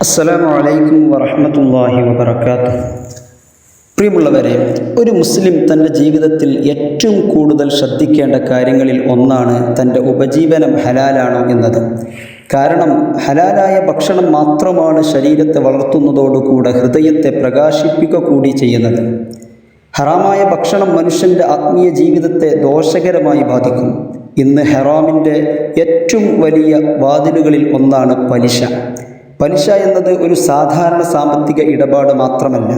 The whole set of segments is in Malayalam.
അസ്സലാമു അലൈക്കും വറഹ്മത്തുള്ളാഹി വബറകാതുഹു. പ്രിയമുള്ളവരെ, ഒരു മുസ്ലിം തൻ്റെ ജീവിതത്തിൽ ഏറ്റവും കൂടുതൽ ശ്രദ്ധിക്കേണ്ട കാര്യങ്ങളിൽ ഒന്നാണ് തൻ്റെ ഉപജീവനം ഹലാലാണോ എന്നത്. കാരണം ഹലാലായ ഭക്ഷണം മാത്രമാണ് ശരീരത്തെ വളർത്തുന്നതോടുകൂടെ ഹൃദയത്തെ പ്രകാശിപ്പിക്കുക കൂടി ചെയ്യുന്നത്. ഹറാമായ ഭക്ഷണം മനുഷ്യൻ്റെ ആത്മീയ ജീവിതത്തെ ദോഷകരമായി ബാധിക്കും. ഇന്ന് ഹറാമിൻ്റെ ഏറ്റവും വലിയ വാതിലുകളിൽ ഒന്നാണ് പലിശ. പലിശ എന്നത് ഒരു സാധാരണ സാമ്പത്തിക ഇടപാട് മാത്രമല്ല,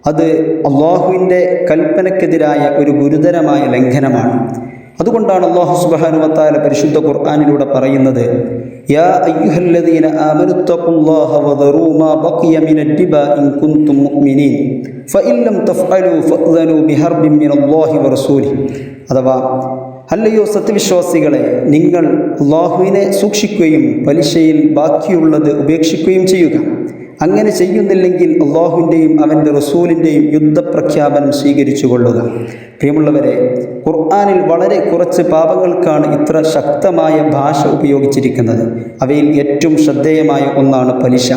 അത് അള്ളാഹുവിൻ്റെ കൽപ്പനക്കെതിരായ ഒരു ഗുരുതരമായ ലംഘനമാണ്. അതുകൊണ്ടാണ് അല്ലാഹു സുബ്ഹാനഹു വ തആല പരിശുദ്ധ ഖുർആനിലൂടെ പറയുന്നത്, യാ അയ്യുഹല്ലദീന ആമനുത്തഖുല്ലാഹ വദറൂ മാ ബഖിയ മിനദ്ദിബാ ഇൻ കുൻതും മുഅ്മിനീൻ ഫഇൻ ലം തഫ്അലൂ ഫഅ്ദനൂ ബിഹർബിൻ മിനല്ലാഹി വറസൂലിഹി. അഥവാ, അല്ലയോ സത്യവിശ്വാസികളെ, നിങ്ങൾ അല്ലാഹുവിനെ സൂക്ഷിക്കുകയും പലിശയിൽ ബാക്കിയുള്ളത് ഉപേക്ഷിക്കുകയും ചെയ്യുക. അങ്ങനെ ചെയ്യുന്നില്ലെങ്കിൽ അല്ലാഹുവിൻ്റെയും അവൻ്റെ റസൂലിൻ്റെയും യുദ്ധപ്രഖ്യാപനം സ്വീകരിച്ചു കൊള്ളുക. പ്രിയമുള്ളവരെ, ഖുർആനിൽ വളരെ കുറച്ച് പാപങ്ങൾക്കാണ് ഇത്ര ശക്തമായ ഭാഷ ഉപയോഗിച്ചിരിക്കുന്നത്. അവയിൽ ഏറ്റവും ശ്രദ്ധേയമായ ഒന്നാണ് പലിശ.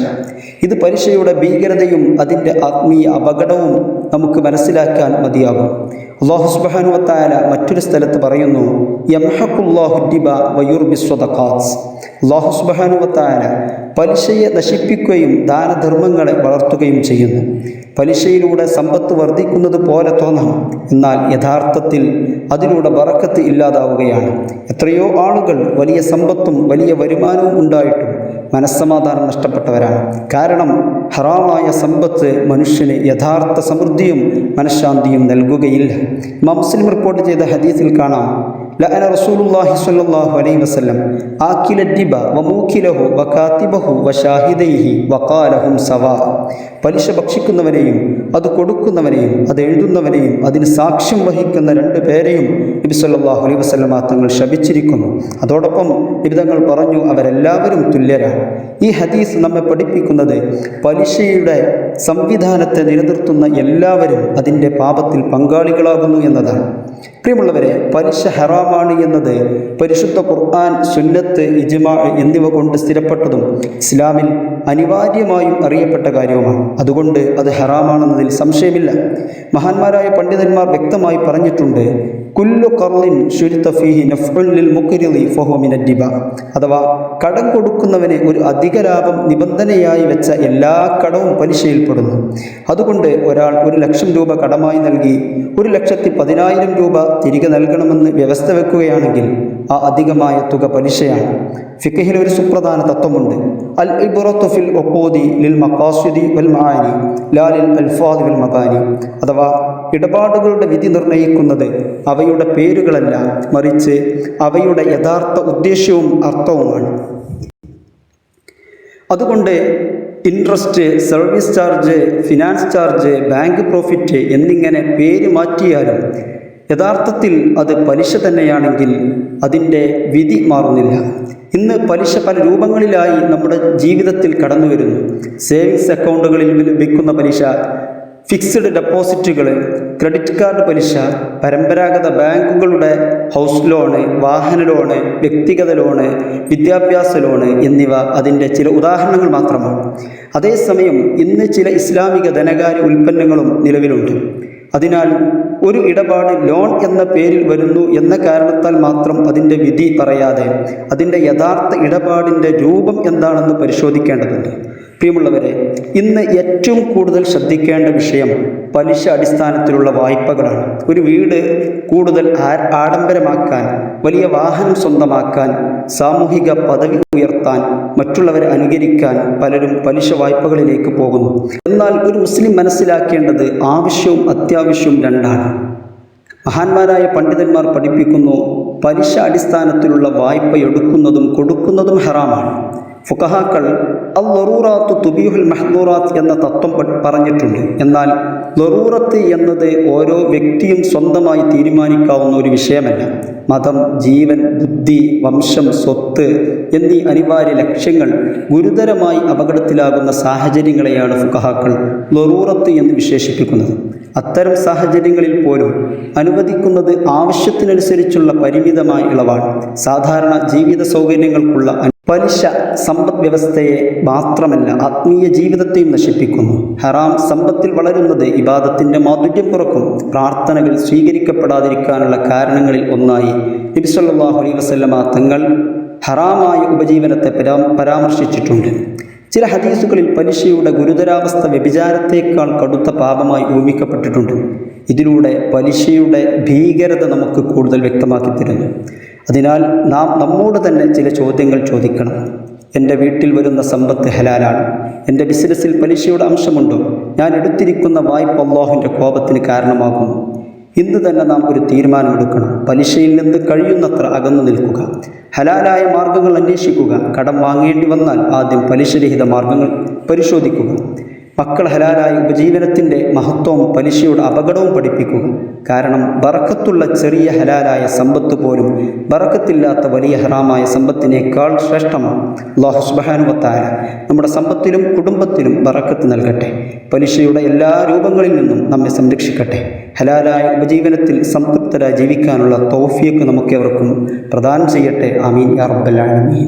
ഇത് പലിശയുടെ ഭീകരതയും അതിൻ്റെ ആത്മീയ അപകടവും നമുക്ക് മനസ്സിലാക്കാൻ മതിയാകും. അല്ലാഹു സുബ്ഹാനഹു വ തആല മറ്റൊരു സ്ഥലത്ത് പറയുന്നു, യംഹഖുല്ലാഹു റിബ വയുർബിസ് സ്വദഖാത്ത്. അല്ലാഹു സുബ്ഹാനഹു വ തആല പലിശയെ നശിപ്പിക്കുകയും ദാനധർമ്മങ്ങളെ വളർത്തുകയും ചെയ്യുന്നു. പലിശയിലൂടെ സമ്പത്ത് വർദ്ധിക്കുന്നത് പോലെ തോന്നാം, എന്നാൽ യഥാർത്ഥത്തിൽ അതിലൂടെ ബറക്കത്ത് ഇല്ലാതാവുകയാണ്. എത്രയോ ആളുകൾ വലിയ സമ്പത്തും വലിയ വരുമാനവും ഉണ്ടായിട്ടും മനസ്സമാധാനം നഷ്ടപ്പെട്ടവരാണ്. കാരണം ഹറാമായ സമ്പത്ത് മനുഷ്യന് യഥാർത്ഥ സമൃദ്ധിയും മനഃശാന്തിയും നൽകുകയില്ല. ഇമാം മുസ്ലിം റിപ്പോർട്ട് ചെയ്ത ഹദീസിൽ കാണാം, ലഅന റസൂലുള്ളാഹി സ്വല്ലല്ലാഹു അലൈഹി വസല്ലം ആകില റിബ വമൂകിലഹു വകാതിബഹു വശാഹിദൈഹി വഖാലഹും സവാ. പലിശ ഭക്ഷിക്കുന്നവനെയും അത് കൊടുക്കുന്നവനെയും അത് എഴുതുന്നവനെയും അതിന് സാക്ഷ്യം വഹിക്കുന്ന രണ്ടു പേരെയും നബി സല്ലല്ലാഹു അലൈഹി വസല്ലം തങ്ങൾ ശപിച്ചിരിക്കുന്നു. അതോടൊപ്പം നബി തങ്ങൾ പറഞ്ഞു, അവരെല്ലാവരും തുല്യരാണ്. ഈ ഹദീസ് നമ്മെ പഠിപ്പിക്കുന്നത് പലിശയുടെ സംവിധാനത്തെ നിലനിർത്തുന്ന എല്ലാവരും അതിൻ്റെ പാപത്തിൽ പങ്കാളികളാകുന്നു എന്നതാണ്. പ്രിയമുള്ളവരെ, പലിശ ഹറാമാണ് എന്നത് പരിശുദ്ധ ഖുർആൻ, സുന്നത്ത്, ഇജ്മാ എന്നിവ കൊണ്ട് സ്ഥിരപ്പെട്ടതും ഇസ്ലാമിൽ അനിവാര്യമായും അറിയപ്പെട്ട കാര്യവുമാണ്. അതുകൊണ്ട് അത് ഹറാമാണെന്നതിൽ സംശയമില്ല. മഹാന്മാരായ പണ്ഡിതന്മാർ വ്യക്തമായി പറഞ്ഞിട്ടുണ്ട്, കുല്ലു ഖർളിൻ ശുരിത ഫീഹി നഫ്ഉൻ ലിൽ മുഖ്രിളി ഫഹുവ മിനദ് റിബ. അഥവാ, കടം കൊടുക്കുന്നവന് ഒരു അധിക ലാഭം നിബന്ധനയായി വെച്ച എല്ലാ കടവും പലിശയിൽപ്പെടുന്നു. അതുകൊണ്ട് ഒരാൾ 1,00,000 രൂപ കടമായി നൽകി 1,10,000 രൂപ തിരികെ നൽകണമെന്ന് വ്യവസ്ഥ വെക്കുകയാണെങ്കിൽ ആ അധികമായ തുക പലിശയാണ്. ഫിഖ്ഹിൽ ഒരു സുപ്രധാന തത്വമുണ്ട്, അൽ ഇബ്റത്തു ഫിൽ ഉഖൂദി ലിൽ മഖാസിദി വൽ മആനി ലാ ലിൽ അൽഫാദി വൽ മബാനി. അഥവാ, ഇടപാടുകളുടെ വിധി നിർണ്ണയിക്കുന്നത് അവയുടെ പേരുകളല്ല, മറിച്ച് അവയുടെ യഥാർത്ഥ ഉദ്ദേശ്യവും അർത്ഥവുമാണ്. അതുകൊണ്ട് interest, service charge, finance charge, bank profit എന്നിങ്ങനെ പേര് മാറ്റിയാലും യഥാർത്ഥത്തിൽ അത് പലിശ തന്നെയാണെങ്കിൽ അതിൻ്റെ വിധി മാറുന്നില്ല. ഇന്ന് പലിശ പല രൂപങ്ങളിലായി നമ്മുടെ ജീവിതത്തിൽ കടന്നു വരുന്നു. സേവിങ്സ് അക്കൗണ്ടുകളിൽ ലഭിക്കുന്ന പലിശ, ഫിക്സ്ഡ് ഡെപ്പോസിറ്റുകൾ, ക്രെഡിറ്റ് കാർഡ് പലിശ, പരമ്പരാഗത ബാങ്കുകളുടെ ഹൗസ് ലോണ്, വാഹന ലോണ്, വ്യക്തിഗത ലോണ്, വിദ്യാഭ്യാസ ലോണ് എന്നിവ അതിൻ്റെ ചില ഉദാഹരണങ്ങൾ മാത്രമാണ്. അതേസമയം ഇന്ന് ചില ഇസ്ലാമിക ധനകാര്യ ഉൽപ്പന്നങ്ങളും നിലവിലുണ്ട്. അതിനാൽ ഒരു ഇടപാട് ലോൺ എന്ന പേരിൽ വരുന്നു എന്ന കാരണത്താൽ മാത്രം അതിൻ്റെ വിധി പറയാതെ അതിൻ്റെ യഥാർത്ഥ ഇടപാടിൻ്റെ രൂപം എന്താണെന്ന് പരിശോധിക്കേണ്ടതുണ്ട്. പ്രിയമുള്ളവരെ, ഇന്ന് ഏറ്റവും കൂടുതൽ ശ്രദ്ധിക്കേണ്ട വിഷയം പലിശ അടിസ്ഥാനത്തിലുള്ള വായ്പകളാണ്. ഒരു വീട് കൂടുതൽ ആഡംബരമാക്കാൻ, വലിയ വാഹനം സ്വന്തമാക്കാൻ, സാമൂഹിക പദവി ഉയർത്താൻ, മറ്റുള്ളവരെ അനുകരിക്കാൻ പലരും പലിശ വായ്പകളിലേക്ക് പോകുന്നു. എന്നാൽ ഒരു മുസ്ലിം മനസ്സിലാക്കേണ്ടത് ആവശ്യവും അത്യാവശ്യവും രണ്ടാണ്. മഹാന്മാരായ പണ്ഡിതന്മാർ പഠിപ്പിക്കുന്നു, പലിശ അടിസ്ഥാനത്തിലുള്ള വായ്പ എടുക്കുന്നതും കൊടുക്കുന്നതും ഹറാമാണ്. ഫുഖഹാക്കൾ അൽ ലറൂറാത്തു തുബീഹുൽ മഹ്ദൂറാത്ത് എന്ന തത്വം പറഞ്ഞിട്ടുണ്ട്. എന്നാൽ ലറൂറത്ത് എന്നത് ഓരോ വ്യക്തിയും സ്വന്തമായി തീരുമാനിക്കാവുന്ന ഒരു വിഷയമല്ല. മതം, ജീവൻ, ബുദ്ധി, വംശം, സ്വത്ത് എന്നീ അനിവാര്യ ലക്ഷ്യങ്ങൾ ഗുരുതരമായി അപകടത്തിലാകുന്ന സാഹചര്യങ്ങളെയാണ് ഫുഖഹാക്കൾ ലറൂറത്ത് എന്ന് വിശേഷിപ്പിക്കുന്നത്. അത്തരം സാഹചര്യങ്ങളിൽ പോലും അനുവദിക്കുന്നത് ആവശ്യത്തിനനുസരിച്ചുള്ള പരിമിതമായ ഇളവാണ്. സാധാരണ ജീവിത സൗകര്യങ്ങൾക്കുള്ള പലിശ സമ്പദ് വ്യവസ്ഥയെ മാത്രമല്ല ആത്മീയ ജീവിതത്തെയും നശിപ്പിക്കുന്നു. ഹറാം സമ്പത്തിൽ വളരുന്നത് ഇബാദത്തിൻ്റെ മാധുര്യം കുറക്കും. പ്രാർത്ഥനകൾ സ്വീകരിക്കപ്പെടാതിരിക്കാനുള്ള കാരണങ്ങളിൽ ഒന്നായി നബി സല്ലല്ലാഹു അലൈഹി വസല്ലമ തങ്ങൾ ഹറാമായ ഉപജീവനത്തെ പരാമർശിച്ചിട്ടുണ്ട്. ചില ഹദീസുകളിൽ പലിശയുടെ ഗുരുതരാവസ്ഥ വ്യഭിചാരത്തേക്കാൾ കടുത്ത പാപമായി ഉപമിക്കപ്പെട്ടിട്ടുണ്ട്. ഇതിലൂടെ പലിശയുടെ ഭീകരത നമുക്ക് കൂടുതൽ വ്യക്തമാക്കി തരുന്നു. അതിനാൽ നാം നമ്മോട് തന്നെ ചില ചോദ്യങ്ങൾ ചോദിക്കണം. എൻ്റെ വീട്ടിൽ വരുന്ന സമ്പത്ത് ഹലാലാണ്? എൻ്റെ ബിസിനസ്സിൽ പലിശയുടെ അംശമുണ്ടോ? ഞാൻ എടുത്തിരിക്കുന്ന വായ്പ അല്ലാഹുവിൻ്റെ കോപത്തിന് കാരണമാകുന്നു? ഇന്ന് തന്നെ നാം ഒരു തീരുമാനമെടുക്കണം. പലിശയിൽ നിന്ന് കഴിയുന്നത്ര അകന്നു നിൽക്കുക, ഹലാലായ മാർഗങ്ങൾ അന്വേഷിക്കുക. കടം വാങ്ങേണ്ടി വന്നാൽ ആദ്യം പലിശരഹിത മാർഗങ്ങൾ പരിശോധിക്കുക. മക്കൾ ഹലാലായ ഉപജീവനത്തിൻ്റെ മഹത്വവും പലിശയുടെ അപകടവും പഠിപ്പിക്കുക. കാരണം ബറക്കത്തുള്ള ചെറിയ ഹലാലായ സമ്പത്ത് പോലും ബറക്കത്തില്ലാത്ത വലിയ ഹറാമായ സമ്പത്തിനേക്കാൾ ശ്രേഷ്ഠമാണ്. അല്ലാഹു സുബ്ഹാനഹു വ തആല നമ്മുടെ സമ്പത്തിലും കുടുംബത്തിലും ബറക്കത്ത് നൽകട്ടെ. പലിശയുടെ എല്ലാ രൂപങ്ങളിൽ നിന്നും നമ്മെ സംരക്ഷിക്കട്ടെ. ഹലാലായ ഉപജീവനത്തിൽ സംതൃപ്തരായി ജീവിക്കാനുള്ള തൗഫീഖ് നമുക്കേവർക്കും പ്രദാനം ചെയ്യട്ടെ. ആമീൻ യാ റബ്ബൽ ആലമീൻ.